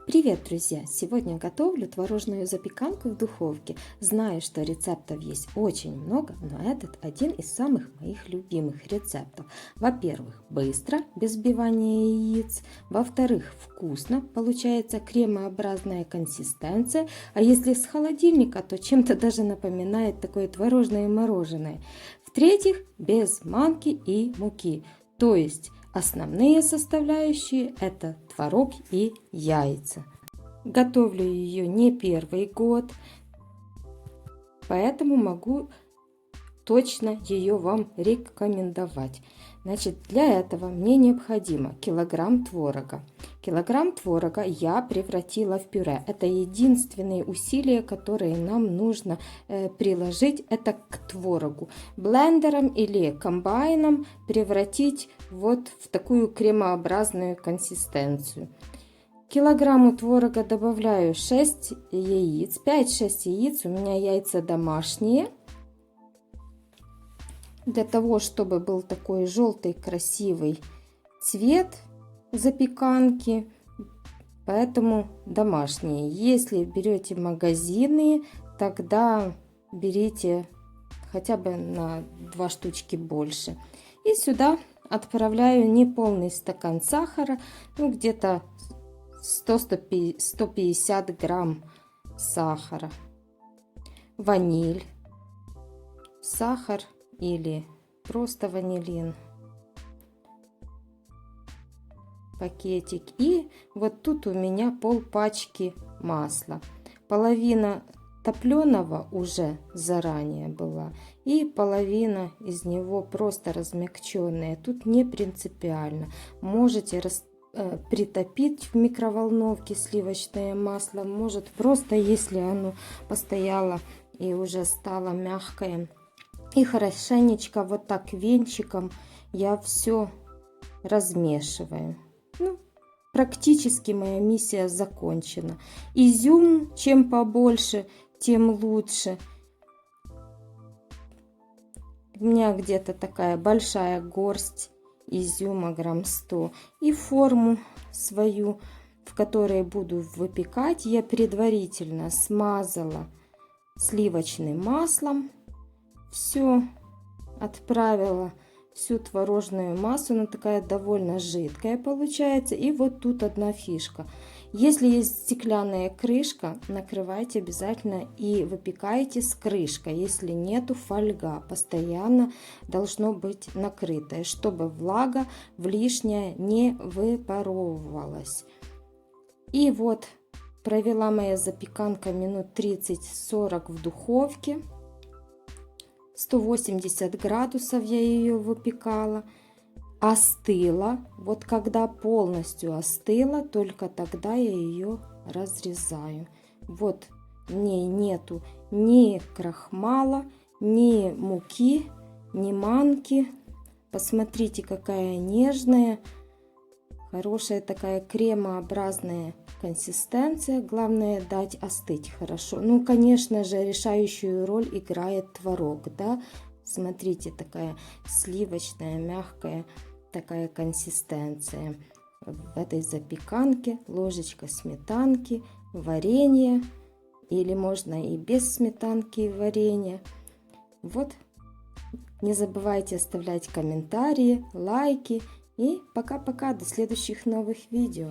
Привет, друзья! Сегодня готовлю творожную запеканку в духовке. Знаю, что рецептов есть очень много, но этот один из самых моих любимых рецептов. Во-первых, быстро, без взбивания яиц. Во-вторых, вкусно, получается кремообразная консистенция. А если с холодильника, то чем-то даже напоминает такое творожное мороженое. В-третьих, без манки и муки. То есть основные составляющие – это творог и яйца. Готовлю ее не первый год, поэтому могу точно ее вам рекомендовать. Значит, для этого мне необходимо килограмм творога. Килограмм творога я превратила в пюре. Это единственные усилия, которые нам нужно приложить, это к творогу. Блендером или комбайном превратить вот в такую кремообразную консистенцию. К килограмму творога добавляю 6 яиц, 5-6 яиц, у меня яйца домашние. Для того, чтобы был такой желтый красивый цвет запеканки, поэтому домашние. Если берете магазинные, тогда берите хотя бы на 2 штучки больше. И сюда отправляю неполный стакан сахара, ну где-то 100-150 грамм сахара, ваниль, сахар или просто ванилин, пакетик. И вот тут у меня пол пачки масла. Половина топленого уже заранее была, и половина из него просто размягченная. Тут не принципиально. Можете притопить в микроволновке сливочное масло, может просто, если оно постояло и уже стало мягкое. И хорошенечко вот так венчиком я все размешиваю. Ну, практически моя миссия закончена. Изюм чем побольше, тем лучше. У меня где-то такая большая горсть изюма, грамм 100. И форму свою, в которой буду выпекать, я предварительно смазала сливочным маслом. Все, отправила всю творожную массу, она такая довольно жидкая получается. И вот тут одна фишка: если есть стеклянная крышка, накрывайте обязательно и выпекайте с крышкой. Если нету, фольга постоянно должно быть накрытое, чтобы влага в лишнее не выпаровывалась. И вот провела моя запеканка минут 30-40 в духовке. 180 градусов я ее выпекала. Остыла. Вот когда полностью остыла, только тогда я ее разрезаю. Вот в ней нету ни крахмала, ни муки, ни манки. Посмотрите, какая нежная, хорошая такая кремообразная консистенция. Главное дать остыть хорошо. Ну, конечно же, решающую роль играет творог, да. Смотрите, такая сливочная, мягкая такая консистенция. В этой запеканке ложечка сметанки, варенье, или можно и без сметанки и варенья. Вот, не забывайте оставлять комментарии, лайки. И пока-пока, до следующих новых видео.